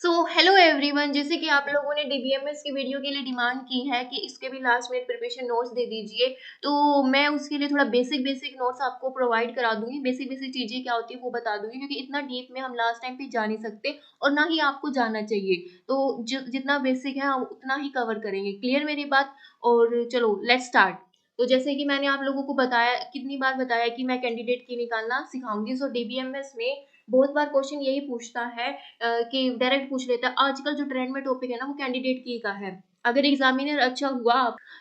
Hello everyone, जैसे कि आप लोगों ने डीबीएमएस की वीडियो के लिए डिमांड की है कि इसके भी लास्ट में प्रिपरेशन नोट्स दे दीजिए। तो मैं उसके लिए थोड़ा बेसिक नोट्स आपको प्रोवाइड करा दूंगी। बेसिक चीज़ें क्या होती है वो बता दूंगी, क्योंकि इतना डीप में हम लास्ट टाइम पे जा नहीं सकते और ना ही आपको जाना चाहिए। तो जितना बेसिक है हम उतना ही कवर करेंगे। क्लियर मेरी बात? और चलो लेट्स स्टार्ट। तो जैसे कि मैंने आप लोगों को बताया, कितनी बार बताया कि मैं कैंडिडेट की निकालना सिखाऊंगी। डीबीएमएस में बहुत बार क्वेश्चन यही पूछता है कि डायरेक्ट पूछ लेता है। आजकल जो ट्रेंड में टॉपिक है ना वो कैंडिडेट की का है। अगर एग्जामिनर अच्छा हुआ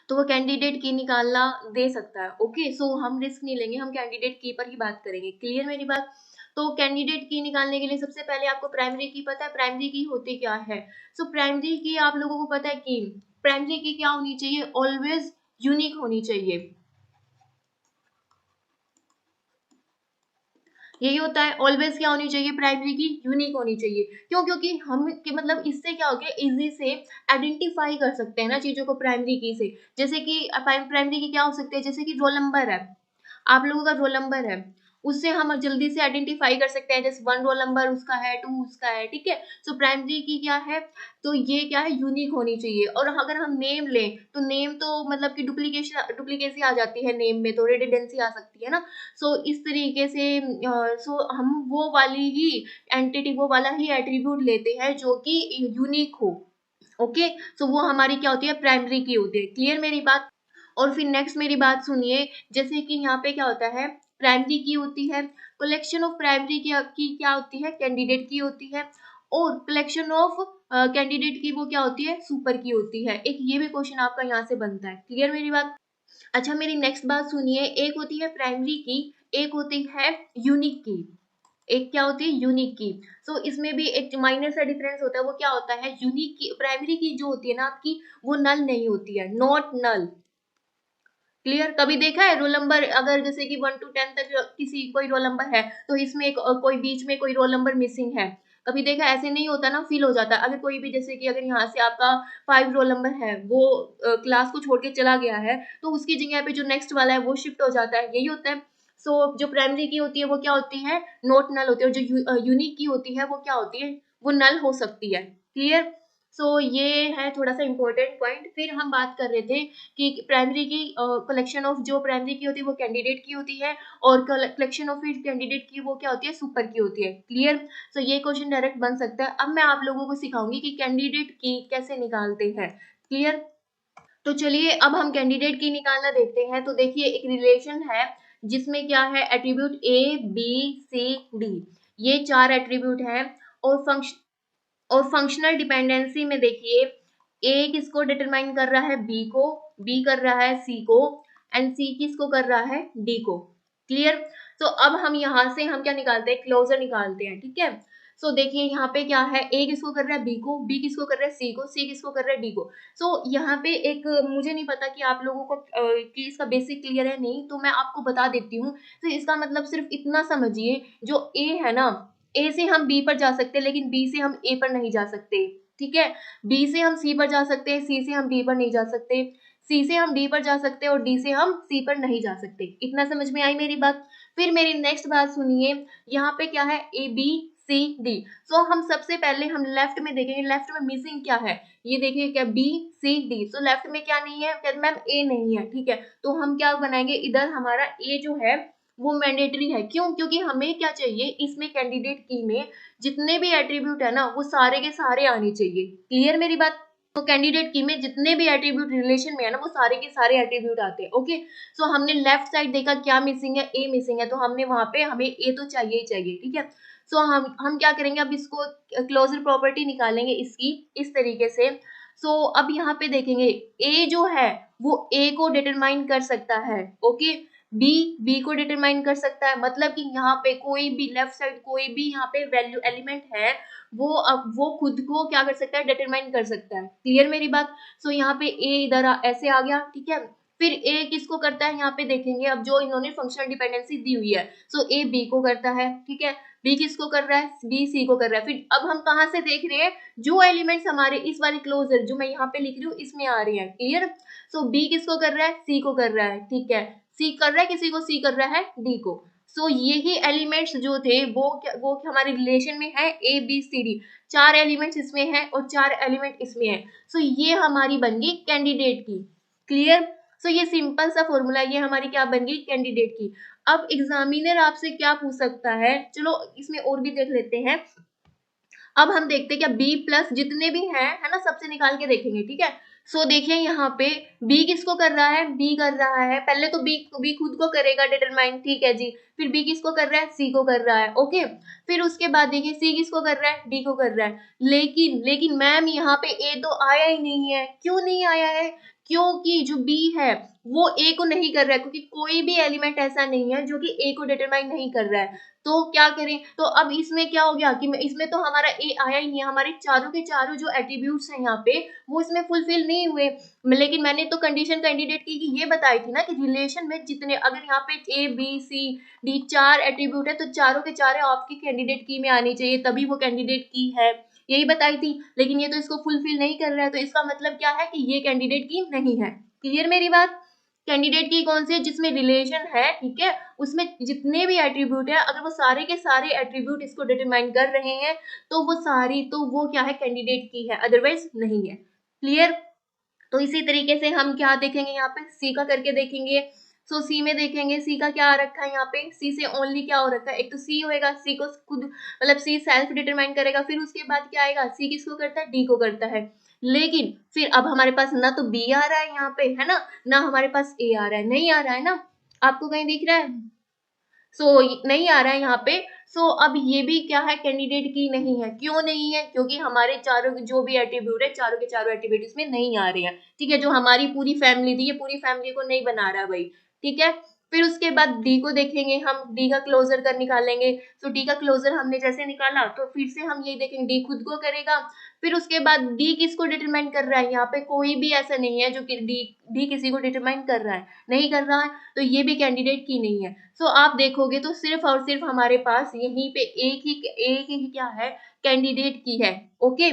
तो वो कैंडिडेट की निकालना दे सकता है। ओके, सो हम रिस्क नहीं लेंगे, हम कैंडिडेट की पर ही बात करेंगे। क्लियर मेरी बात? तो कैंडिडेट की निकालने के लिए सबसे पहले आपको प्राइमरी की पता है। प्राइमरी की होती क्या है? प्राइमरी की आप लोगों को पता है कि प्राइमरी की क्या होनी चाहिए? ऑलवेज यूनिक होनी चाहिए। यही होता है, ऑलवेज क्या होनी चाहिए? प्राइमरी की यूनिक होनी चाहिए। क्यों? क्योंकि हम कि मतलब इससे क्या हो गया, इजी से आइडेंटिफाई कर सकते हैं ना चीजों को प्राइमरी की से। जैसे कि प्राइमरी की क्या हो सकते हैं? जैसे कि रोल नंबर है, आप लोगों का रोल नंबर है, उससे हम जल्दी से आइडेंटिफाई कर सकते हैं। जैसे 1 रोल नंबर उसका है, 2 उसका है, ठीक है। प्राइमरी की क्या है? तो ये क्या है? यूनिक होनी चाहिए। और अगर हम नेम लें तो नेम तो मतलब कि डुप्लीकेसी आ जाती है नेम में, तो रिडंडेंसी आ सकती है ना। इस तरीके से हम वो वाली ही एंटिटी, वो वाला ही एट्रीब्यूट लेते हैं जो कि यूनिक हो। ओके, वो हमारी क्या होती है? प्राइमरी की होती है। क्लियर मेरी बात? और फिर नेक्स्ट मेरी बात सुनिए। जैसे कि यहाँ पे क्या होता है? प्राइमरी की होती है, कलेक्शन ऑफ प्राइमरी की क्या होती है? कैंडिडेट की होती है। और कलेक्शन ऑफ कैंडिडेट की वो क्या होती है? सुपर की होती है। एक ये भी क्वेश्चन आपका यहाँ से बनता है। क्लियर मेरी बात? अच्छा, मेरी नेक्स्ट बात सुनिए। एक होती है प्राइमरी की, एक होती है यूनिक की। एक क्या होती है? यूनिक की। इसमें भी एक माइनर सा डिफरेंस होता है। वो क्या होता है? यूनिक की, प्राइमरी की जो होती है ना आपकी, वो नल नहीं होती है, नॉट नल। क्लियर? कभी देखा है रोल नंबर, अगर जैसे कि 1 to 10 तक किसी कोई रोल नंबर है तो इसमें एक कोई बीच में कोई रोल नंबर मिसिंग है, कभी देखा? ऐसे नहीं होता ना, फील हो जाता है। अगर कोई भी, जैसे कि अगर यहाँ से आपका 5 रोल नंबर है, वो क्लास को छोड़ के चला गया है, तो उसकी जगह पे जो नेक्स्ट वाला है वो शिफ्ट हो जाता है। यही होता है। जो प्राइमरी की होती है वो क्या होती है? नॉट नल होती है। और जो यूनिक की होती है वो क्या होती है? वो नल हो सकती है। क्लियर? ये है थोड़ा सा इंपॉर्टेंट पॉइंट। फिर हम बात कर रहे थे कि प्राइमरी की कलेक्शन ऑफ, जो प्राइमरी की होती है वो कैंडिडेट की होती है, और कलेक्शन ऑफ कैंडिडेट की वो क्या होती है? सुपर की होती है। क्लियर? ये क्वेश्चन डायरेक्ट बन सकता है। अब मैं आप लोगों को सिखाऊंगी कि कैंडिडेट की कैसे निकालते हैं। क्लियर? तो चलिए अब हम कैंडिडेट की निकालना देखते हैं। तो देखिए, एक रिलेशन है जिसमें क्या है? Attribute A B C D, ये 4 एट्रीब्यूट हैं। और फंक्शनल डिपेंडेंसी में देखिए, ए किसको डिटरमाइन कर रहा है? बी को, बी कर रहा है सी को, एंड सी किसको कर रहा है? डी को। क्लियर? अब हम यहाँ से हम क्या निकालते हैं? क्लोजर निकालते हैं, ठीक है। देखिए यहाँ पे क्या है? ए किसको कर रहा है? बी को, बी किसको कर रहा है? सी को, सी किसको कर रहा है? डी को। यहाँ पे एक, मुझे नहीं पता कि आप लोगों को कि इसका बेसिक क्लियर है नहीं, तो मैं आपको बता देती हूँ। इसका मतलब सिर्फ इतना समझिए, जो ए है ना, ए से हम बी पर जा सकते हैं, लेकिन बी से हम ए पर नहीं जा सकते। ठीक है? बी से हम सी पर जा सकते हैं, सी से हम डी पर नहीं जा सकते, सी से हम डी पर जा सकते हैं, और डी से हम सी पर नहीं जा सकते। इतना समझ में आई मेरी बात? फिर मेरी नेक्स्ट बात सुनिए। यहाँ पे क्या है? A B C D. हम सबसे पहले हम लेफ्ट में देखेंगे, लेफ्ट में मिसिंग क्या है? ये देखिए, क्या? B C D. लेफ्ट में क्या नहीं है? क्या मैम? ए नहीं है, ठीक है। तो हम क्या बनाएंगे? इधर हमारा ए जो है वो मैंडेटरी है। क्यों? क्योंकि हमें क्या चाहिए इसमें? कैंडिडेट की में जितने भी एट्रीब्यूट है ना, वो सारे के सारे आने चाहिए। क्लियर मेरी बात? कैंडिडेट की में जितने भी एट्रीब्यूट रिलेशन में है ना, वो सारे के सारे एट्रीब्यूट आते हैं। ओके, हमने लेफ्ट साइड देखा क्या मिसिंग है? ए मिसिंग है, तो हमने वहां पे हमें ए तो चाहिए ही चाहिए, ठीक है। हम क्या करेंगे? अब इसको क्लोजर प्रॉपर्टी निकालेंगे इसकी, इस तरीके से। अब यहाँ पे देखेंगे, ए जो है वो ए को डिटरमाइन कर सकता है। ओके, बी बी को डिटरमाइन कर सकता है। मतलब कि यहाँ पे कोई भी लेफ्ट साइड, कोई भी यहाँ पे वैल्यू एलिमेंट है, वो अब वो खुद को क्या कर सकता है? डिटरमाइन कर सकता है। क्लियर मेरी बात? यहाँ पे ए इधर ऐसे आ गया, ठीक है। फिर ए किसको करता है? यहाँ पे देखेंगे, अब जो इन्होंने फंक्शनल डिपेंडेंसी दी हुई है, ए बी को करता है, ठीक है। बी किसको कर रहा है? बी सी को कर रहा है। फिर अब हम कहाँ से देख रहे हैं? जो एलिमेंट्स हमारे इस वाले क्लोजर जो मैं यहाँ पे लिख रही हूँ इसमें आ रही है। क्लियर? बी किसको कर रहा है? सी को कर रहा है, ठीक है। सी कर रहा है किसी को? सी कर रहा है डी को। सो यही एलिमेंट्स जो थे वो हमारे रिलेशन में है A B C D, 4 elements इसमें है और 4 एलिमेंट इसमें है। सो ये हमारी बन गई कैंडिडेट की। क्लियर? सो ये सिंपल सा फॉर्मूला, ये हमारी क्या बन गई कैंडिडेट की। अब एग्जामिनर आपसे क्या पूछ सकता है, चलो इसमें और भी देख लेते हैं। अब हम देखते हैं क्या बी प्लस जितने भी हैं है ना, सबसे निकाल के देखेंगे। ठीक है, सो देखिए यहाँ पे बी किसको कर रहा है, बी कर रहा है, पहले तो बी खुद को करेगा डिटरमाइन, ठीक है जी। फिर बी किसको कर रहा है, सी को कर रहा है, ओके। फिर उसके बाद देखिए सी किसको कर रहा है, डी को कर रहा है। लेकिन मैम यहाँ पे ए तो आया ही नहीं है। क्यों नहीं आया है? क्योंकि जो बी है वो ए को नहीं कर रहा है, क्योंकि कोई भी एलिमेंट ऐसा नहीं है जो कि ए को डिटरमाइन नहीं कर रहा है। तो क्या करें, तो अब इसमें क्या हो गया कि इसमें तो हमारा ए आया ही नहीं है, हमारे चारों के चारों जो एट्रीब्यूट्स हैं यहाँ पे वो इसमें फुलफिल नहीं हुए। लेकिन मैंने तो कंडीशन कैंडिडेट की ये बताई थी ना कि रिलेशन में जितने, अगर यहाँ पे A B C D 4 attribute है तो चारों के चारों आपकी कैंडिडेट की में आनी चाहिए, तभी वो कैंडिडेट की है, यही बताई थी। लेकिन ये तो इसको फुलफिल नहीं कर रहा है, तो इसका मतलब क्या है कि ये कैंडिडेट की नहीं है। क्लियर मेरी बात? कैंडिडेट की कौन सी है, जिसमें रिलेशन है, ठीक है, उसमें जितने भी एट्रीब्यूट है अगर वो सारे के सारे एट्रीब्यूट इसको डिटरमाइन कर रहे हैं तो वो क्या है, कैंडिडेट की है, अदरवाइज नहीं है। क्लियर? तो इसी तरीके से हम क्या देखेंगे, यहाँ पे सी का करके देखेंगे। सो सी में देखेंगे सी का क्या आ रखा है, यहाँ पे सी से ओनली क्या हो रखा है, एक तो सी होएगा, सी को खुद मतलब सी सेल्फ डिटरमाइन करेगा। फिर उसके बाद क्या आएगा, सी किसको करता है, डी को करता है। लेकिन फिर अब हमारे पास ना तो बी आ रहा है यहाँ पे, है ना हमारे पास ए आ रहा है, नहीं आ रहा है ना, आपको कहीं दिख रहा है? नहीं आ रहा है यहाँ पे। अब ये भी क्या है, कैंडिडेट की नहीं है। क्यों नहीं है? क्योंकि हमारे चारों जो भी एट्रीब्यूट है, चारों के चारों एट्रीब्यूट इसमें नहीं आ रहे हैं। ठीक है, जो हमारी पूरी फैमिली थी, ये पूरी फैमिली को नहीं बना रहा भाई। ठीक है, फिर उसके बाद डी को देखेंगे, हम डी का क्लोजर कर निकालेंगे। डी का क्लोजर हमने जैसे निकाला तो फिर से हम यही देखेंगे, डी खुद को करेगा। फिर उसके बाद डी किसको डिटरमाइन कर रहा है, यहाँ पे कोई भी ऐसा नहीं है जो कि डी किसी को डिटरमाइन कर रहा है, नहीं कर रहा है, तो ये भी कैंडिडेट की नहीं है। आप देखोगे तो सिर्फ और सिर्फ हमारे पास यहीं पे एक ही क्या है, कैंडिडेट की है। Okay,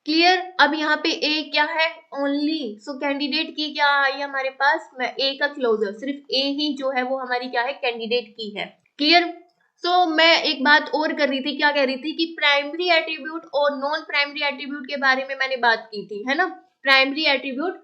clear? अब यहाँ पे ए क्या है, ओनली। कैंडिडेट की क्या आई हमारे पास, मैं ए का क्लोजर, सिर्फ ए ही जो है वो हमारी क्या है, कैंडिडेट की है। क्लियर? मैं एक बात और कर रही थी, क्या कह रही थी कि प्राइमरी एट्रीब्यूट और नॉन प्राइमरी एट्रीब्यूट के बारे में मैंने बात की थी, है ना। प्राइमरी एट्रीब्यूट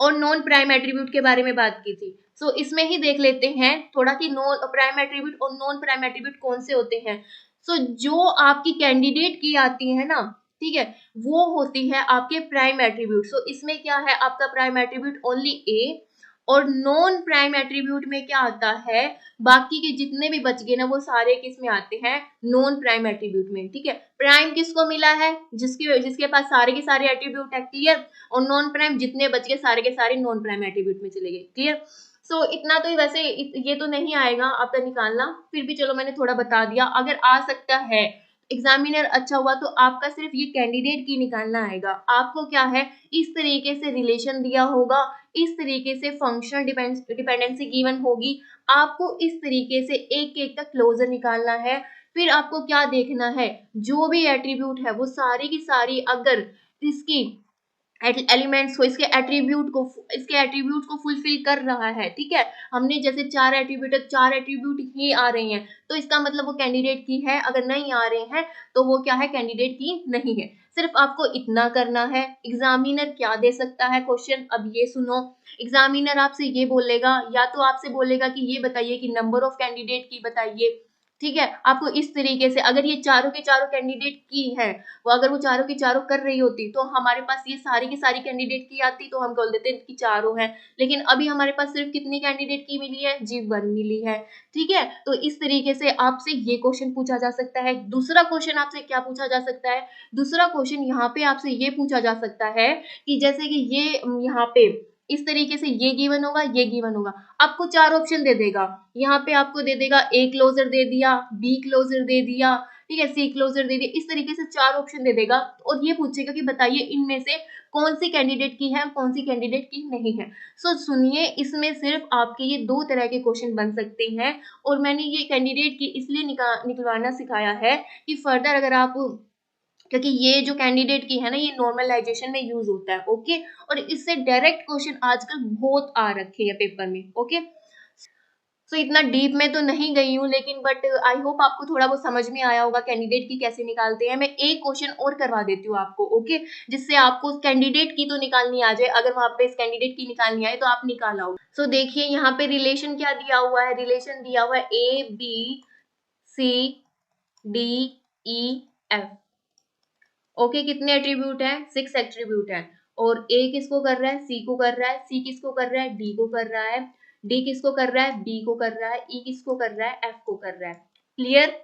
और नॉन प्राइम एट्रीब्यूट के बारे में बात की थी। इसमें ही देख लेते हैं थोड़ा कि नॉन प्राइम एट्रीब्यूट और नॉन प्राइम एट्रीब्यूट कौन से होते हैं। जो आपकी कैंडिडेट की आती है ना, ठीक है, वो होती है आपके प्राइम एट्रीब्यूट। इसमें क्या है, आपका प्राइम एट्रीब्यूट ओनली ए, और नॉन प्राइम एट्रीब्यूट में क्या आता है, बाकी के जितने भी बच गए ना वो सारे किस में आते हैं, नॉन प्राइम एट्रीब्यूट में। ठीक है, प्राइम किसको मिला है, जिसके पास सारे के सारे एट्रीब्यूट है। क्लियर? और नॉन प्राइम जितने बच गए सारे के सारे नॉन प्राइम एट्रीब्यूट में चले गए। क्लियर? इतना तो वैसे ये तो नहीं आएगा आपका निकालना, फिर भी चलो मैंने थोड़ा बता दिया। अगर आ सकता है एग्जामिनर अच्छा हुआ तो आपका सिर्फ ये कैंडिडेट की निकालना आएगा। आपको क्या है, इस तरीके से रिलेशन दिया होगा, इस तरीके से फंक्शनल डिपेंडेंसी गिवन होगी, आपको इस तरीके से एक एक का क्लोजर निकालना है। फिर आपको क्या देखना है, जो भी एट्रीब्यूट है वो सारी की सारी अगर इसकी एलिमेंट्स को, इसके एट्रीब्यूट को फुलफिल कर रहा है, ठीक है, हमने जैसे 4 एट्रीब्यूट ही आ रहे हैं तो इसका मतलब वो कैंडिडेट की है, अगर नहीं आ रहे हैं तो वो क्या है, कैंडिडेट की नहीं है। सिर्फ आपको इतना करना है। एग्जामिनर क्या दे सकता है क्वेश्चन, अब ये सुनो। एग्जामिनर आपसे ये बोलेगा, या तो आपसे बोलेगा कि ये बताइए कि नंबर ऑफ कैंडिडेट की बताइए। ठीक है, आपको इस तरीके से, अगर ये चारों के चारों कैंडिडेट की है, वो अगर वो चारों की चारों कर रही होती तो हमारे पास ये सारी की सारी कैंडिडेट की आती तो हम बोल देते कि चारों हैं। लेकिन अभी हमारे पास सिर्फ कितनी कैंडिडेट की मिली है जी, 1 मिली है। ठीक है, तो इस तरीके से आपसे ये क्वेश्चन पूछा जा सकता है। दूसरा क्वेश्चन आपसे क्या पूछा जा सकता है, दूसरा क्वेश्चन यहाँ पे आपसे ये पूछा जा सकता है कि जैसे कि ये यहाँ पे इस तरीके से ये गिवन होगा, ये गिवन होगा, आपको 4 ऑप्शन दे देगा। यहाँ पे आपको दे देगा ए क्लोजर दे दिया, बी क्लोजर दे दिया, ठीक है, सी क्लोजर दे दिया, इस तरीके से 4 ऑप्शन दे देगा और ये पूछेगा कि बताइए इनमें से कौन सी कैंडिडेट की है, कौन सी कैंडिडेट की नहीं है। सुनिए, इसमें सिर्फ आपके ये 2 तरह के क्वेश्चन बन सकते हैं और मैंने ये कैंडिडेट की इसलिए निकलवाना सिखाया है कि फर्दर अगर आप, क्योंकि ये जो कैंडिडेट की है ना, ये नॉर्मलाइजेशन में यूज होता है। ओके, और इससे डायरेक्ट क्वेश्चन आजकल बहुत आ रखे हैं पेपर में। ओके, सो इतना डीप में तो नहीं गई हूँ, लेकिन बट आई होप आपको थोड़ा बहुत समझ में आया होगा कैंडिडेट की कैसे निकालते हैं। मैं एक क्वेश्चन और करवा देती हूँ आपको, ओके, जिससे आपको कैंडिडेट की तो निकालनी आ जाए। अगर वहां पे इस कैंडिडेट की निकालनी आए तो आप निकाल आओ। सो देखिए यहाँ पे रिलेशन क्या दिया हुआ है, रिलेशन दिया हुआ है ABCDEF। ओके, कितने एट्रीब्यूट है, 6 एट्रीब्यूट है। और ए किसको कर रहा है, सी को कर रहा है, सी किसको कर रहा है, डी को कर रहा है, डी किसको कर रहा है, बी को कर रहा है, ई किसको कर रहा है, एफ को कर रहा है। क्लियर।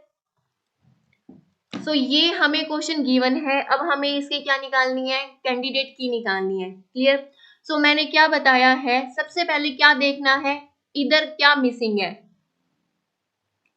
सो ये हमें क्वेश्चन गिवन है, अब हमें इसकी क्या निकालनी है, कैंडिडेट की निकालनी है। क्लियर। सो मैंने क्या बताया है, सबसे पहले क्या देखना है, इधर क्या मिसिंग है।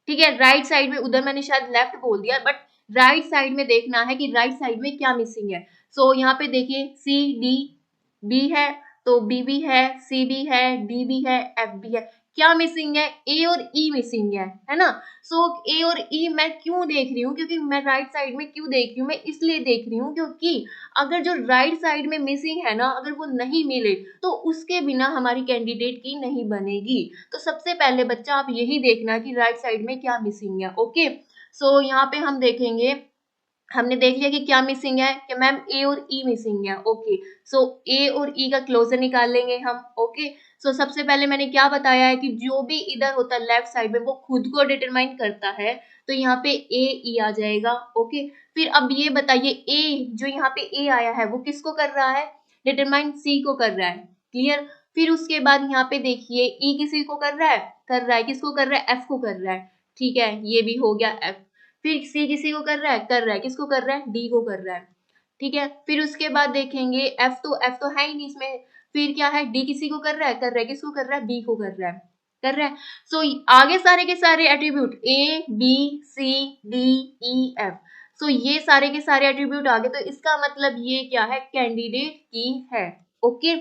ठीक है, राइट साइड में, उधर मैंने शायद लेफ्ट बोल दिया, बट राइट साइड में देखना है कि राइट साइड में क्या मिसिंग है। सो यहाँ पे देखिए सी डी बी है, तो बी भी है, सी भी है, डी भी है, एफ भी है। क्या मिसिंग है, ए और ई मिसिंग है ना। सो ए और ई मैं क्यों देख रही हूँ, क्योंकि मैं राइट साइड में क्यों देख रही हूँ, मैं इसलिए देख रही हूँ क्योंकि अगर जो राइट साइड में मिसिंग है ना, अगर वो नहीं मिले तो उसके बिना हमारी कैंडिडेट की नहीं बनेगी। तो सबसे पहले बच्चा आप यही देखना कि राइट साइड में क्या मिसिंग है। ओके, सो यहाँ पे हम देखेंगे, हमने देख लिया कि क्या मिसिंग है, कि मैम ए और ई मिसिंग है। ओके, सो ए और ई का क्लोजर निकाल लेंगे हम। ओके, सो सबसे पहले मैंने क्या बताया है कि जो भी इधर होता है लेफ्ट साइड में वो खुद को डिटरमाइन करता है, तो यहाँ पे ए ई आ जाएगा। ओके, फिर अब ये बताइए ए जो यहाँ पे ए आया है वो किसको कर रहा है, डिटरमाइन सी को कर रहा है। क्लियर। फिर उसके बाद यहाँ पे देखिए ई किसी को कर रहा है, किसको कर रहा है, एफ को कर रहा है। ठीक है, ये भी हो गया एफ। फिर सी किसी को कर रहा है, किसको कर रहा है, डी को कर रहा है। ठीक है, फिर उसके बाद देखेंगे एफ तो है ही नहीं इसमें। फिर क्या है, डी किसी को कर रहा है, किसको कर रहा है, बी को कर रहा है। सो आगे सारे के सारे attribute A B C D E F, so ये सारे के सारे एट्रीब्यूट आ गए, तो इसका मतलब ये क्या है, कैंडिडेट की है। ओके,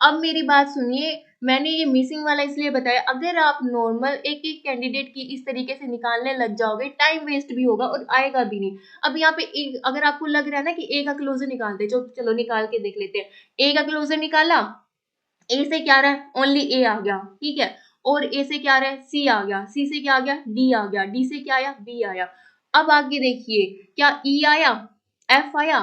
अब मेरी बात सुनिए, मैंने ये मिसिंग वाला इसलिए बताया, अगर आप नॉर्मल एक एक कैंडिडेट की इस तरीके से निकालने लग जाओगे टाइम वेस्ट भी होगा और आएगा भी नहीं। अब यहाँ पे अगर आपको लग रहा है ना कि ए का क्लोजर निकालते, चलो निकाल के देख लेते हैं। ए का क्लोजर निकाला, ए से क्या रहा है, ओनली ए आ गया। ठीक है, और ए से क्या रहा है, सी आ गया, सी से क्या आ गया, डी आ गया, डी से क्या आया, बी आया। अब आगे देखिए, क्या ई आया, एफ आया,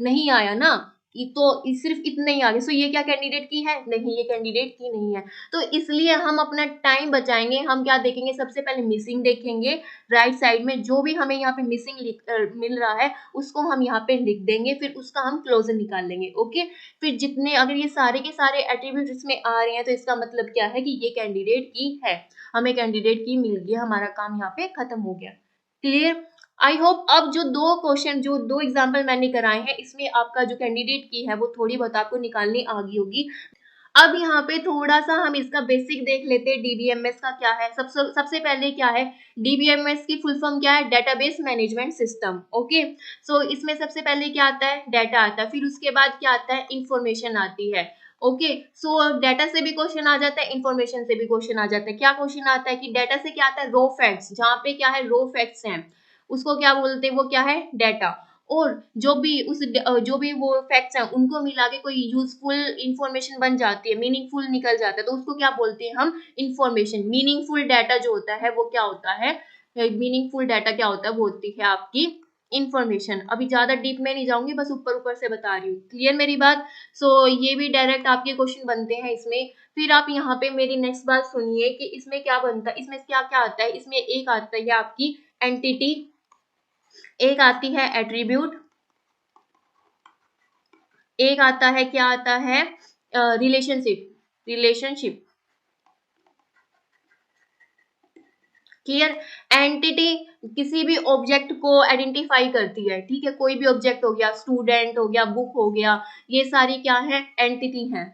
नहीं आया ना, तो सिर्फ इतने ही आ गए। सो ये क्या कैंडिडेट की है, नहीं, ये कैंडिडेट की नहीं है। तो इसलिए हम अपना टाइम बचाएंगे, हम क्या देखेंगे, सबसे पहले मिसिंग देखेंगे। राइट साइड में जो भी हमें यहाँ पे मिसिंग मिल रहा है उसको हम यहाँ पे लिख देंगे, फिर उसका हम क्लोजर निकाल लेंगे। ओके, फिर जितने, अगर ये सारे के सारे एट्रीब्यूट इसमें आ रहे हैं तो इसका मतलब क्या है कि ये कैंडिडेट की है, हमें कैंडिडेट की मिल गई, हमारा काम यहाँ पे खत्म हो गया। क्लियर। आई होप अब जो दो क्वेश्चन, जो दो एग्जाम्पल मैंने कराए हैं, इसमें आपका जो कैंडिडेट की है वो थोड़ी बहुत आपको निकालनी आ गई होगी। अब यहाँ पे थोड़ा सा हम इसका बेसिक देख लेते हैं, डीबीएमएस का क्या है। सबसे पहले क्या है, डीबीएमएस की फुल फॉर्म क्या है, डेटाबेस मैनेजमेंट सिस्टम। ओके, सो इसमें सबसे पहले क्या आता है, डाटा आता है, फिर उसके बाद क्या आता है, इंफॉर्मेशन आती है। ओके, सो डाटा से भी क्वेश्चन आ जाता है, इंफॉर्मेशन से भी क्वेश्चन आ जाता है। क्या क्वेश्चन आता है कि डाटा से क्या आता है, रो फैक्ट्स, जहाँ पे क्या है, रो फैक्ट्स हैं, उसको क्या बोलते हैं, वो क्या है, डाटा। और जो भी वो फैक्ट्स हैं उनको मिला के कोई यूजफुल इंफॉर्मेशन बन जाती है, मीनिंगफुल निकल जाता है, तो उसको क्या बोलते हैं हम, इंफॉर्मेशन। मीनिंगफुल डाटा जो होता है वो क्या होता है, मीनिंगफुल डाटा क्या होता है, वो होती है आपकी इंफॉर्मेशन। अभी ज्यादा डीप में नहीं जाऊंगी, बस ऊपर ऊपर से बता रही हूँ। क्लियर मेरी बात। सो ये भी डायरेक्ट आपके क्वेश्चन बनते हैं इसमें। फिर आप यहाँ पे मेरी नेक्स्ट बात सुनिए कि इसमें क्या बनता है, इसमें क्या क्या आता है। इसमें एक आता है आपकी एंटिटी, एक आती है एट्रीब्यूट, एक आता है, क्या आता है, रिलेशनशिप। क्लियर। एंटिटी किसी भी ऑब्जेक्ट को आइडेंटिफाई करती है। ठीक है, कोई भी ऑब्जेक्ट हो गया, स्टूडेंट हो गया, बुक हो गया, ये सारी क्या है, एंटिटी है।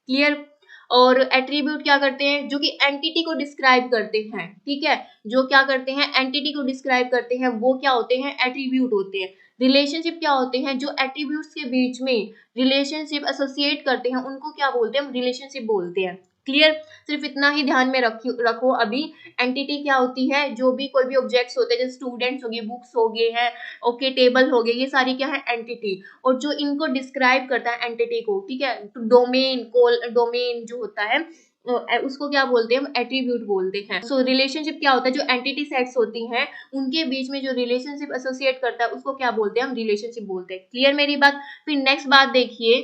क्लियर। और एट्रीब्यूट क्या करते हैं, जो कि एंटिटी को डिस्क्राइब करते हैं। ठीक है, जो क्या करते हैं, एंटिटी को डिस्क्राइब करते हैं, वो क्या होते हैं, एट्रीब्यूट होते हैं। रिलेशनशिप क्या होते हैं, जो एट्रीब्यूट्स के बीच में रिलेशनशिप एसोसिएट करते हैं उनको क्या बोलते हैं, हम रिलेशनशिप बोलते हैं। क्लियर। सिर्फ इतना ही ध्यान में रखो अभी। एंटिटी क्या होती है, जो भी कोई भी ऑब्जेक्ट्स होते हैं, जैसे स्टूडेंट्स हो गए, बुक्स हो गए हैं, ओके, टेबल हो गए, ये सारी क्या है, एंटिटी। और जो इनको डिस्क्राइब करता है एंटिटी को, ठीक है, तो डोमेन जो होता है, उसको क्या बोलते हैं हम, एट्रीब्यूट बोलते हैं। सो रिलेशनशिप क्या होता है, जो एंटिटी सेट्स होती हैं उनके बीच में जो रिलेशनशिप एसोसिएट करता है उसको क्या बोलते हैं हम, रिलेशनशिप बोलते हैं। क्लियर मेरी बात। फिर नेक्स्ट बात देखिए,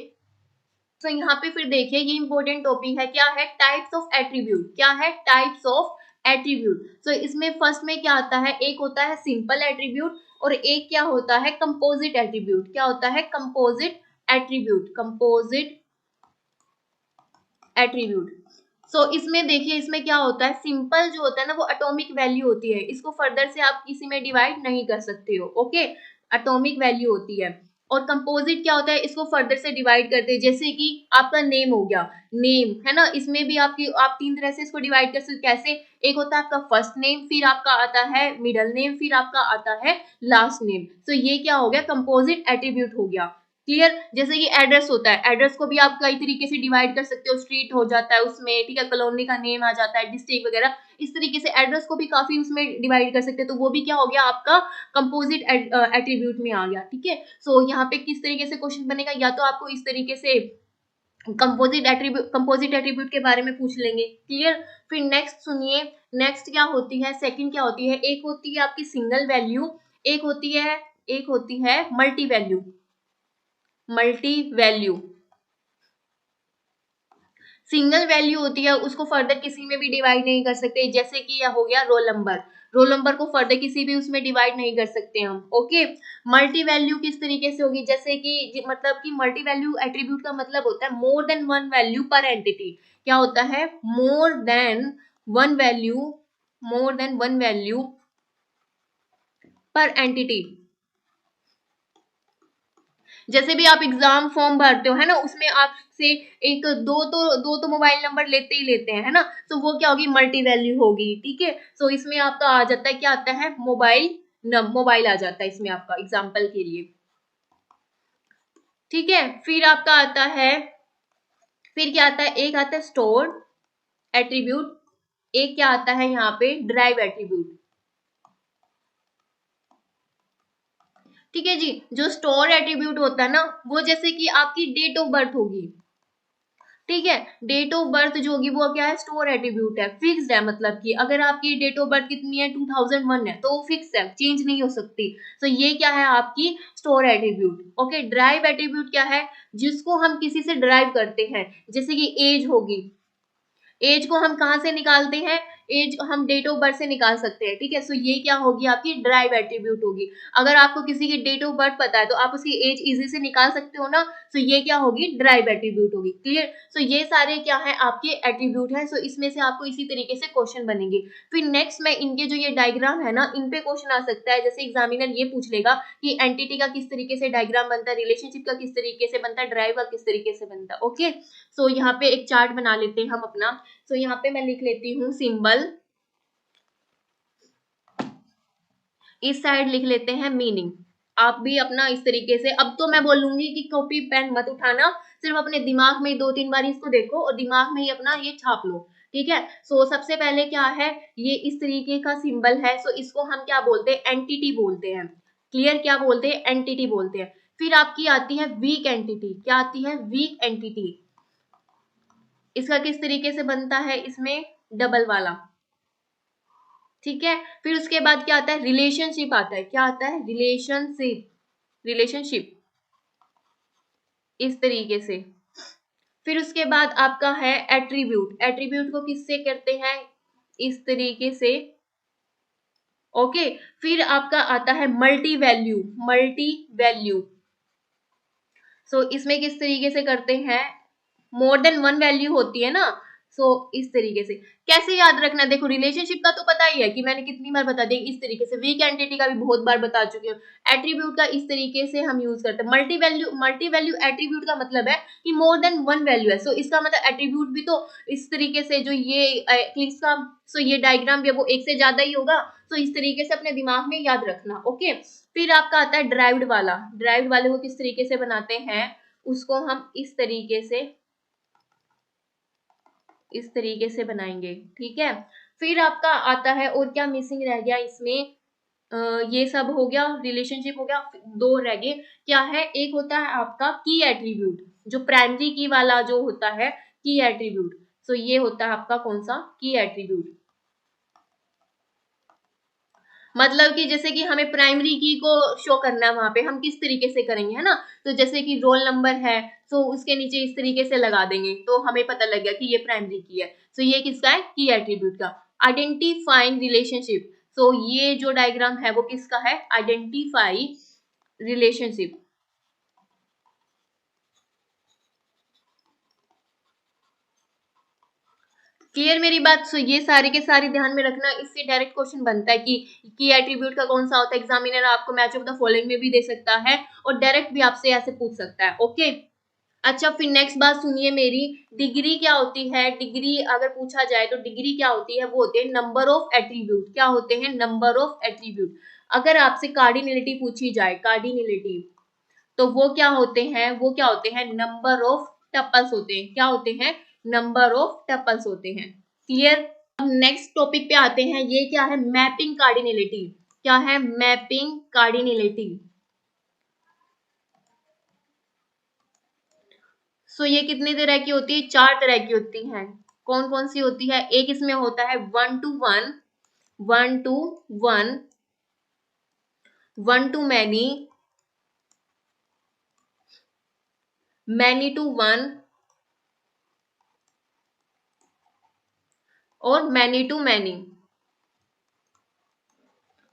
तो यहाँ पे फिर देखिए ये इंपॉर्टेंट टॉपिक है, क्या है, टाइप्स ऑफ एट्रीब्यूट। क्या है, टाइप्स ऑफ एट्रीब्यूट। तो इसमें फर्स्ट में क्या आता है, एक होता है सिंपल एट्रीब्यूट और एक क्या होता है, कंपोजिट एट्रीब्यूट। क्या होता है, कंपोजिट एट्रीब्यूट, कंपोजिट एट्रीब्यूट। सो इसमें देखिए, इसमें क्या होता है, सिंपल जो होता है ना वो एटॉमिक वैल्यू होती है, इसको फर्दर से आप किसी में डिवाइड नहीं कर सकते हो। ओके, एटॉमिक वैल्यू होती है। और कंपोजिट क्या होता है, इसको फर्दर से डिवाइड करते हैं, जैसे कि आपका नेम हो गया, नेम है ना, इसमें भी आप तीन तरह से इसको डिवाइड कर सकते। कैसे, एक होता है आपका फर्स्ट नेम, फिर आपका आता है मिडल नेम, फिर आपका आता है लास्ट नेम। तो ये क्या हो गया, कंपोजिट एट्रीब्यूट हो गया। क्लियर। जैसे कि एड्रेस होता है, एड्रेस को भी आप कई तरीके से डिवाइड कर सकते हो, स्ट्रीट हो जाता है उसमें, ठीक है, कॉलोनी का नेम आ जाता है, डिस्ट्रिक्ट वगैरह, इस तरीके से एड्रेस को भी काफी उसमें डिवाइड कर सकते हैं। तो वो भी क्या हो गया, आपका कंपोजिट एट्रीब्यूट में आ गया। ठीक है। सो यहाँ पे किस तरीके से क्वेश्चन बनेगा, या तो आपको इस तरीके से कंपोजिट एट्रीब्यूट के बारे में पूछ लेंगे। क्लियर। फिर नेक्स्ट सुनिए, नेक्स्ट क्या होती है, सेकंड क्या होती है, एक होती है आपकी सिंगल वैल्यू, एक होती है multi value. Multi value, single value होती है, उसको फर्दर किसी में भी डिवाइड नहीं कर सकते, जैसे कि यह हो गया रोल नंबर। रोल नंबर को फर्दर किसी भी उसमें डिवाइड नहीं कर सकते हम। ओके। मल्टी वैल्यू किस तरीके से होगी, जैसे कि मतलब कि मल्टी वैल्यू एट्रीब्यूट का मतलब होता है मोर देन वन वैल्यू पर एंटिटी। क्या होता है, more than one value, more than one value पर एंटिटी। जैसे भी आप एग्जाम फॉर्म भरते हो है ना, उसमें आपसे एक दो तो मोबाइल नंबर लेते ही लेते हैं, है ना, तो वो क्या होगी, मल्टी वैल्यू होगी। ठीक है। सो इसमें आपका आ जाता है, क्या आता है, मोबाइल आ जाता है इसमें आपका, एग्जाम्पल के लिए। ठीक है। फिर आपका आता है, फिर क्या आता है, एक आता है स्टोर एट्रीब्यूट, एक क्या आता है यहाँ पे, ड्राइव एट्रीब्यूट। ठीक है जी। जो स्टोर एट्रीब्यूट होता है ना, वो जैसे कि आपकी डेट ऑफ बर्थ होगी। ठीक है। डेट ऑफ बर्थ जो होगी वो क्या है, स्टोर एट्रीब्यूट है, फिक्स्ड है। मतलब कि अगर आपकी डेट ऑफ बर्थ कितनी है, 2001 है, तो वो फिक्स है, चेंज नहीं हो सकती। तो ये क्या है, आपकी store attribute. Okay. Drive attribute क्या है, जिसको हम किसी से ड्राइव करते हैं, जैसे कि एज होगी, एज को हम कहाँ से निकालते हैं, एज हम डेट ऑफ बर्थ से निकाल सकते हैं। ठीक है। सो ये क्या होगी, आपकी ड्राइव एट्रीब्यूट होगी। अगर आपको किसी की डेट ऑफ बर्थ पता है तो आप उसकी एज इजी से निकाल सकते हो ना, सो ये क्या होगी, ड्राइव एट्रीब्यूट होगी। क्लियर। सो ये सारे क्या है, आपके एट्रीब्यूट है। सो इसमें से आपको इसी तरीके से क्वेश्चन बनेंगे। फिर नेक्स्ट में इनके जो ये डायग्राम है ना, इन पे क्वेश्चन आ सकता है। जैसे एग्जामिनर ये पूछ लेगा कि एंटिटी का किस तरीके से डायग्राम बनता है, रिलेशनशिप का किस तरीके से बनता है, ड्राइव का किस तरीके से बनता है। ओके। सो यहाँ पे एक चार्ट बना लेते हैं हम अपना। तो यहाँ पे मैं लिख लेती हूँ सिंबल, इस साइड लिख लेते हैं मीनिंग। आप भी अपना इस तरीके से, अब तो मैं बोलूंगी कि कॉपी पेन मत उठाना, सिर्फ अपने दिमाग में दो तीन बार इसको देखो और दिमाग में ही अपना ये छाप लो। ठीक है। सो सबसे पहले क्या है, ये इस तरीके का सिंबल है, सो इसको हम क्या बोलते हैं, एंटिटी बोलते हैं। क्लियर। क्या बोलते हैं, एंटिटी बोलते हैं। फिर आपकी आती है वीक एंटिटी। क्या आती है, वीक एंटिटी। इसका किस तरीके से बनता है, इसमें डबल वाला। ठीक है। फिर उसके बाद क्या आता है, रिलेशनशिप आता है। क्या आता है, रिलेशनशिप, रिलेशनशिप इस तरीके से। फिर उसके बाद आपका है एट्रीब्यूट। एट्रीब्यूट को किससे करते हैं, इस तरीके से। ओके। फिर आपका आता है मल्टी वैल्यू। मल्टी वैल्यू, सो इसमें किस तरीके से करते हैं, मोर देन वन वैल्यू होती है ना, सो इस तरीके से। कैसे याद रखना, देखो रिलेशनशिप का तो पता ही है कि मैंने कितनी बार बता दिया, इस तरीके से। वीक एंटिटी का भी बहुत बार बता चुकी हूँ। एट्रीब्यूट का इस तरीके से हम यूज करते हैं। मल्टी वैल्यू एट्रीब्यूट का मतलब है कि मोर देन वन वैल्यू है, सो इसका मतलब एट्रीब्यूट भी तो इस तरीके से, जो ये इसका, सो ये डायग्राम भी है वो एक से ज्यादा ही होगा। सो इस तरीके से अपने दिमाग में याद रखना। ओके। फिर आपका आता है ड्राइव्ड वाला। ड्राइव्ड वाले को किस तरीके से बनाते हैं, उसको हम इस तरीके से, इस तरीके से बनाएंगे। ठीक है। फिर आपका आता है, और क्या मिसिंग रह गया इसमें, ये सब हो गया, रिलेशनशिप हो गया, दो रह गए। क्या है, एक होता है आपका की एट्रीब्यूट, जो प्राइमरी की वाला जो होता है, की एट्रीब्यूट। सो ये होता है आपका कौन सा, की एट्रीब्यूट। मतलब कि जैसे कि हमें प्राइमरी की को शो करना है, वहां पे हम किस तरीके से करेंगे, है ना। तो जैसे कि रोल नंबर है, तो उसके नीचे इस तरीके से लगा देंगे तो हमें पता लग गया कि ये प्राइमरी की है। तो ये किसका है, की एट्रीब्यूट का। आइडेंटिफाइंग रिलेशनशिप, तो ये जो डायग्राम है वो किसका है, आइडेंटिफाई रिलेशनशिप। क्लियर मेरी बात। सो ये सारे के सारे ध्यान में रखना, इससे डायरेक्ट क्वेश्चन बनता है कि की एट्रीब्यूट का कौन सा होता है। एग्जामिनर आपको मैच ऑफ द फॉलोइंग में भी दे सकता है और डायरेक्ट भी आपसे ऐसे पूछ सकता है। ओके, अच्छा फिर नेक्स्ट बात सुनिए मेरी, डिग्री क्या होती है। डिग्री अगर पूछा जाए तो डिग्री क्या होती है, वो होते हैं नंबर ऑफ एट्रीब्यूट। क्या होते हैं, नंबर ऑफ एट्रीब्यूट। अगर आपसे कार्डिनलिटी पूछी जाए, कार्डिनलिटी, तो वो क्या होते हैं, वो क्या होते हैं, नंबर ऑफ टपल्स होते हैं। क्या होते हैं, नंबर ऑफ टपल्स होते हैं। क्लियर। अब नेक्स्ट टॉपिक पे आते हैं, ये क्या है, मैपिंग कार्डिनलिटी। क्या है, मैपिंग कार्डिनलिटी। सो ये कितनी तरह की होती है, चार तरह की होती हैं। कौन कौन सी होती है, एक इसमें होता है 1 to 1, 1 to 1, 1 to many, many to 1 और many to many।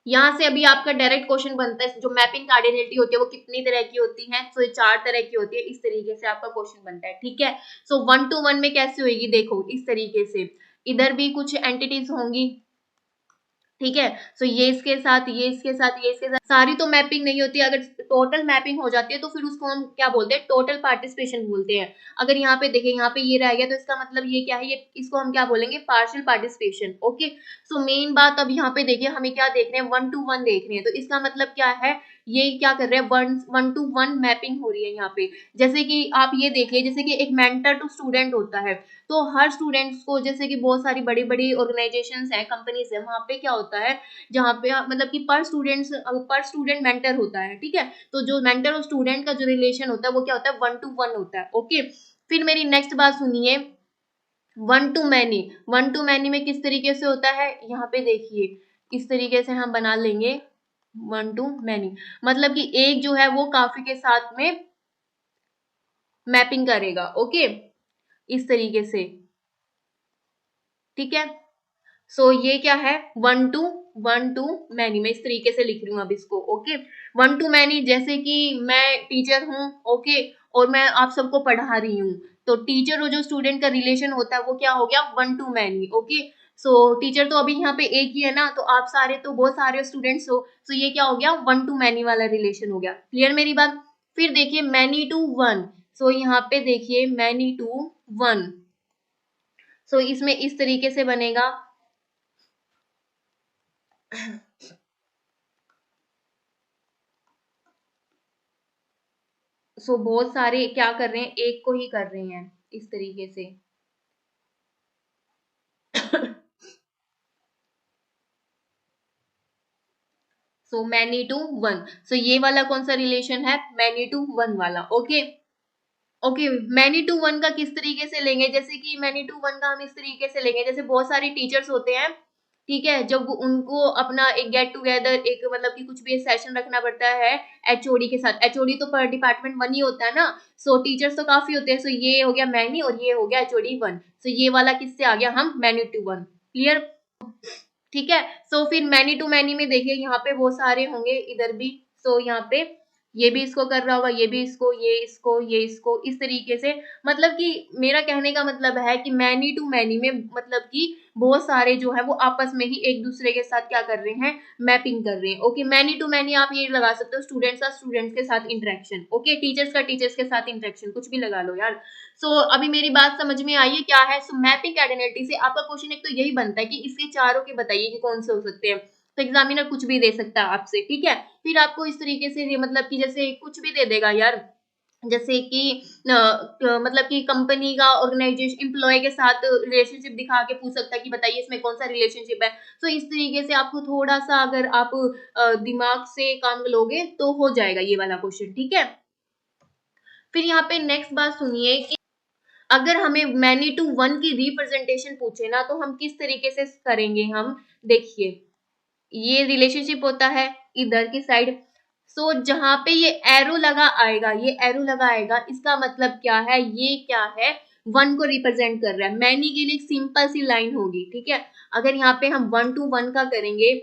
यहाँ से अभी आपका डायरेक्ट क्वेश्चन बनता है, जो मैपिंग कार्डिनलिटी होती है वो कितनी तरह की होती है। सो ये चार तरह की होती है, इस तरीके से आपका क्वेश्चन बनता है। ठीक है, सो 1 to 1 में कैसे होगी, देखो इस तरीके से, इधर भी कुछ एंटिटीज होंगी, ठीक है। सो ये इसके साथ, ये इसके साथ, ये इसके साथ, सारी तो मैपिंग नहीं होती। अगर टोटल मैपिंग हो जाती है तो फिर उसको हम क्या बोलते हैं, टोटल पार्टिसिपेशन बोलते हैं। अगर यहाँ पे देखें, यहाँ पे ये रह गया तो इसका मतलब ये क्या है, ये इसको हम क्या बोलेंगे, partial participation. Okay, so main बात अब यहाँ पे देखिए, हमें क्या देख रहे हैं, 1 to 1 देख रहे हैं। तो इसका मतलब क्या है, ये क्या कर रहे हैं, 1 to 1 मैपिंग हो रही है यहाँ पे। जैसे कि आप ये देखिए, जैसे कि एक मेंटर टू स्टूडेंट होता है, तो हर स्टूडेंट्स को, जैसे कि बहुत सारी बड़ी बड़ी ऑर्गेनाइजेशंस हैं, कंपनीज है, वहां पे क्या होता है, जहाँ पे मतलब कि पर स्टूडेंट मेंटर होता है। ठीक है, तो जो मेंटर और स्टूडेंट का जो रिलेशन होता है वो क्या होता है, 1 to 1 होता है। ओके, फिर मेरी नेक्स्ट बात सुनिए, 1 to many। 1 to many में किस तरीके से होता है, यहाँ पे देखिए इस तरीके से हम बना लेंगे 1 to many। मतलब कि एक जो है वो काफी के साथ में मैपिंग करेगा। ओके, इस तरीके से, ठीक है। सो ये क्या है, 1 to many में इस तरीके से लिख रही हूँ अब इसको। ओके, 1 to many, जैसे कि मैं टीचर हूँ, ओके, और मैं आप सबको पढ़ा रही हूँ, तो टीचर और जो स्टूडेंट का रिलेशन होता है वो क्या हो गया, 1 to many। Okay, so teacher तो अभी यहाँ पे एक ही है ना, तो आप सारे तो बहुत सारे स्टूडेंट्स हो, सो ये क्या हो गया, 1 to many वाला रिलेशन हो गया। क्लियर मेरी बात। फिर देखिए many to 1, सो यहाँ पे देखिए many to 1, सो इसमें इस तरीके से बनेगा। सो बहुत सारे क्या कर रहे हैं, एक को ही कर रहे हैं इस तरीके से। सो मैनी टू 1, सो ये वाला कौन सा रिलेशन है, मैनी टू 1 वाला। ओके, ओके, मैनी टू 1 का किस तरीके से लेंगे, जैसे कि मैनी टू 1 का हम इस तरीके से लेंगे, जैसे बहुत सारे टीचर्स होते हैं, ठीक है, जब उनको अपना एक गेट टुगेदर, एक मतलब कि कुछ भी एक सेशन रखना पड़ता है एचओडी के साथ। एचओडी तो पर डिपार्टमेंट 1 ही होता है ना, सो टीचर्स तो काफी होते हैं। सो ये हो गया मैनी और ये हो गया एचओडी 1। सो ये वाला किससे आ गया, हम मैनी टू 1। क्लियर, ठीक है। सो फिर मैनी टू मैनी में देखिए, यहाँ पे बहुत सारे होंगे, इधर भी। सो यहाँ पे ये भी इसको कर रहा होगा, ये भी इसको, ये इसको, ये इसको, इस तरीके से। मतलब कि मेरा कहने का मतलब है कि मैनी टू मैनी में मतलब कि बहुत सारे जो है वो आपस में ही एक दूसरे के साथ क्या कर रहे हैं, मैपिंग कर रहे हैं। ओके, मैनी टू मैनी आप ये लगा सकते हो, स्टूडेंट्स का स्टूडेंट्स के साथ इंटरेक्शन। ओके, टीचर्स का टीचर्स के साथ इंटरेक्शन, कुछ भी लगा लो यार। सो अभी मेरी बात समझ में आई है क्या है। सो मैपिंग आइडेंटिटी से आपका क्वेश्चन एक तो यही बनता है कि इसके चारों के बताइए कि कौन से हो सकते हैं। तो एग्जामिनर कुछ भी दे सकता है आपसे, ठीक है। फिर आपको इस तरीके से मतलब कि जैसे कुछ भी दे देगा यार, जैसे कि मतलब कि कंपनी का ऑर्गेनाइजेशन एम्प्लॉय के साथ रिलेशनशिप दिखा के पूछ सकता है कि बताइए इसमें कौन सा रिलेशनशिप है। तो इस तरीके से आपको थोड़ा सा अगर आप दिमाग से काम लोगे तो हो जाएगा ये वाला क्वेश्चन, ठीक है। फिर यहाँ पे नेक्स्ट बात सुनिए कि अगर हमें मैनी टू वन की रिप्रेजेंटेशन पूछे ना, तो हम किस तरीके से करेंगे, हम देखिए ये रिलेशनशिप होता है इधर की साइड। सो जहां पे ये एरो लगा आएगा, ये एरो लगा आएगा, इसका मतलब क्या है, ये क्या है, वन को रिप्रेजेंट कर रहा है। मैनी के लिए एक सिंपल सी लाइन होगी, ठीक है। अगर यहाँ पे हम 1 to 1 का करेंगे,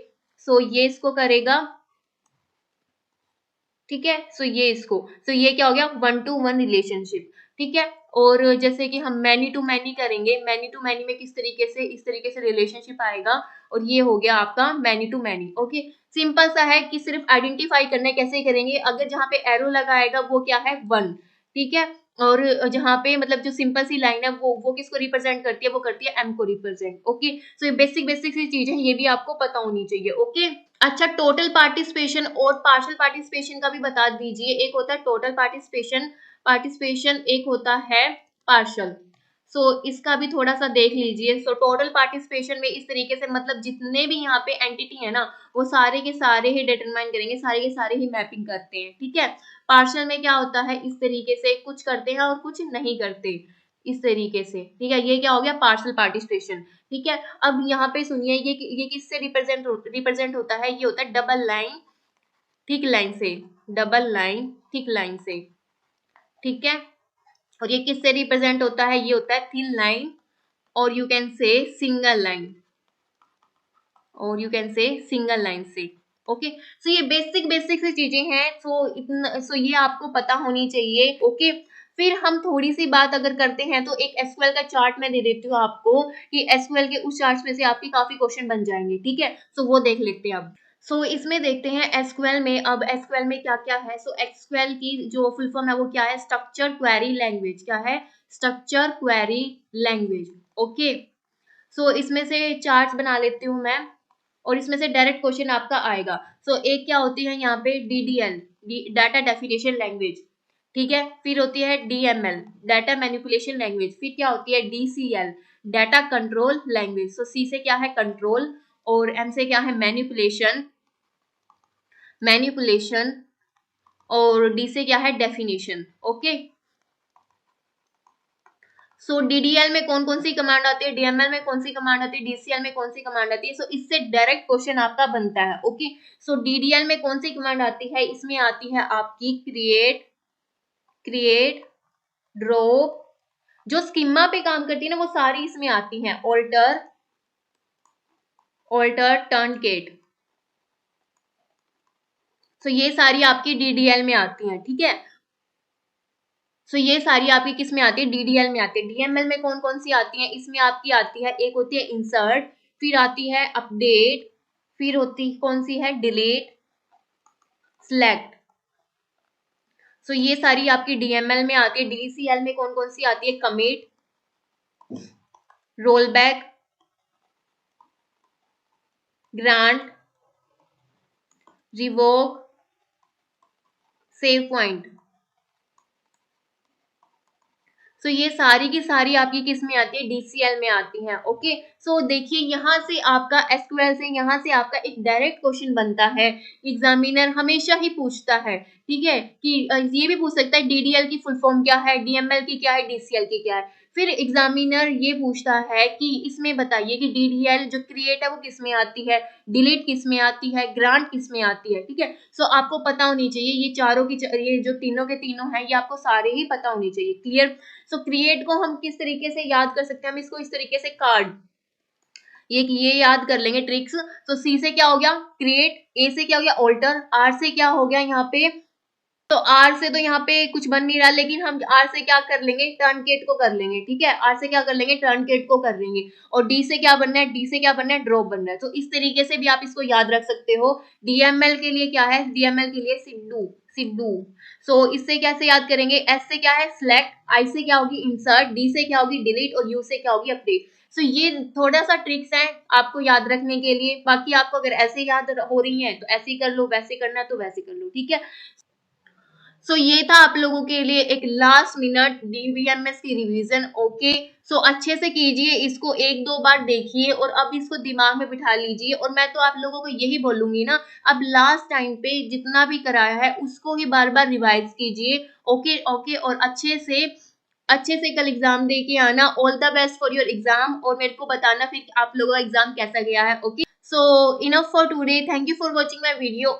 सो ये इसको करेगा, ठीक है। सो ये इसको, सो ये क्या हो गया, 1 to 1 रिलेशनशिप, ठीक है। और जैसे कि हम मैनी टू मैनी करेंगे, मैनी टू मैनी में किस तरीके से, इस तरीके से रिलेशनशिप आएगा, और ये हो गया आपका many to many. Okay, simple सा है कि सिर्फ आइडेंटिफाई करना है, कैसे करेंगे, अगर जहाँ पे एरो लगा आएगा वो क्या है, 1, ठीक है। और जहाँ पे मतलब जो सिंपल सी लाइन है वो किसको रिप्रेजेंट करती है, वो करती है एम को रिप्रेजेंट। ओके, सो ये बेसिक बेसिक सी चीज है, ये भी आपको पता होनी चाहिए। ओके, अच्छा, टोटल पार्टिसिपेशन और पार्शियल पार्टिसिपेशन का भी बता दीजिए। एक होता है टोटल पार्टिसिपेशन, पार्टिसिपेशन एक होता है पार्शियल। सो इसका भी थोड़ा सा देख लीजिए। सो टोटल पार्टिसिपेशन में इस तरीके से, मतलब जितने भी यहाँ पे एंटिटी है ना, वो सारे के सारे ही डिटरमाइन करेंगे, सारे के सारे ही मैपिंग करते हैं, ठीक है। पार्शियल में क्या होता है, इस तरीके से कुछ करते हैं और कुछ नहीं करते, इस तरीके से, ठीक है। ये क्या हो गया, पार्शियल पार्टिसिपेशन, ठीक है। अब यहाँ पे सुनिए, ये किससे रिप्रेजेंट होता है, ये होता है डबल लाइन थिक लाइन से, डबल लाइन थिक लाइन से, ठीक है। और ये किससे रिप्रेजेंट होता है, ये होता है थिन लाइन, और you can say single line, और you can say single line से। ओके, सो ये बेसिक बेसिक सी चीजें हैं। सो ये आपको पता होनी चाहिए। ओके, फिर हम थोड़ी सी बात अगर करते हैं, तो एक एसक्यूएल का चार्ट मैं दे देती हूँ आपको, कि एसक्यूएल के उस चार्ट में से आपके काफी क्वेश्चन बन जाएंगे, ठीक है। सो वो देख लेते हैं अब। सो इसमें देखते हैं एसक्यूएल में, अब एसक्यूएल में क्या क्या है। सो एसक्यूएल की जो फुल फॉर्म है वो क्या है, स्ट्रक्चर क्वेरी लैंग्वेज। क्या है, स्ट्रक्चर क्वेरी लैंग्वेज। ओके, सो इसमें से चार्ट्स बना लेती हूँ मैं, और इसमें से डायरेक्ट क्वेश्चन आपका आएगा। सो एक क्या होती है यहाँ पे, डीडीएल, डाटा डेफिनेशन लैंग्वेज, ठीक है। फिर होती है डीएमएल, डाटा मैनिपुलेशन लैंग्वेज। फिर क्या होती है डीसीएल, डाटा कंट्रोल लैंग्वेज। सो सी से क्या है, कंट्रोल, और एम से क्या है, मैनिपुलेशन, मैनिपुलेशन, और डी से क्या है, डेफिनेशन। ओके, सो डीडीएल में कौन कौन सी कमांड आती है, डीएमएल में कौन सी कमांड आती है, डीसीएल में कौन सी कमांड आती है। सो इससे डायरेक्ट क्वेश्चन आपका बनता है। ओके, सो डीडीएल में कौन सी कमांड आती है, इसमें आती है आपकी क्रिएट, क्रिएट, ड्रॉप। जो स्कीमा पे काम करती है ना, वो सारी इसमें आती हैं। Alter, alter, टर्नकेट। सो ये सारी आपकी डीडीएल में आती हैं, ठीक है। सो ये सारी आपकी किस में आती है, डीडीएल में आती है। डीएमएल में कौन कौन सी आती है, इसमें आपकी आती है, एक होती है इंसर्ट, फिर आती है अपडेट, फिर होती कौन सी है, डिलीट, सिलेक्ट। सो ये सारी आपकी डीएमएल में आती है। डीसीएल में कौन कौन सी आती है, commit, roll back, grant, revoke, save point. So ये सारी की सारी आपकी किस में आती है, डीसीएल में आती हैं। ओके, सो देखिए यहाँ से आपका एसक्यूएल से, यहाँ से आपका एक डायरेक्ट क्वेश्चन बनता है। एग्जामिनर हमेशा ही पूछता है, ठीक है, कि ये भी पूछ सकता है डीडीएल की फुल फॉर्म क्या है, डीएमएल की क्या है, डीसीएल की क्या है। फिर एग्जामिनर ये पूछता है कि इसमें बताइए कि डीडीएल जो क्रिएट है वो किस में आती है, डिलीट किस में आती है, ग्रांट किस में आती है, ठीक है। सो आपको पता होनी चाहिए, ये चारों की, ये जो तीनों के तीनों हैं, ये आपको सारे ही पता होनी चाहिए। क्लियर। सो क्रिएट को हम किस तरीके से याद कर सकते हैं, हम इसको इस तरीके से कार्ड, ये याद कर लेंगे ट्रिक्स। तो सी से क्या हो गया, क्रिएट, ए से क्या हो गया, ऑल्टर, आर से क्या हो गया यहाँ पे, तो आर से तो यहाँ पे कुछ बन नहीं रहा, लेकिन हम आर से क्या कर लेंगे, टर्नकेट को कर लेंगे, ठीक है। आर से क्या कर लेंगे, टर्नकेट को कर लेंगे। और डी से क्या बनना है, डी से क्या बनना है, ड्रॉप बनना है। तो इस तरीके से भी आप इसको याद रख सकते हो। डीएमएल के लिए क्या है, डीएमएल के लिए सिड्डू, सिड्डू। सो इससे कैसे याद करेंगे, एस से क्या है, सिलेक्ट, आई से क्या होगी, इंसर्ट, डी से क्या होगी, डिलीट, और यू से क्या होगी, अपडेट। सो ये थोड़ा सा ट्रिक्स है आपको याद रखने के लिए। बाकी आपको अगर ऐसे याद हो रही है तो ऐसे ही कर लो, वैसे करना है तो वैसे कर लो, ठीक है। सो ये था आप लोगों के लिए एक लास्ट मिनट डीबीएमएस की रिवीजन। ओके, सो अच्छे से कीजिए इसको, एक दो बार देखिए और अब इसको दिमाग में बिठा लीजिए। और मैं तो आप लोगों को यही बोलूंगी ना, अब लास्ट टाइम पे जितना भी कराया है उसको ही बार बार रिवाइज कीजिए। ओके ओके, और अच्छे से अच्छे से कल एग्जाम दे के आना। All the best for your exam, और मेरे को बताना फिर आप लोगों का एग्जाम कैसा गया है। Okay, so enough for today, thank you for watching my video.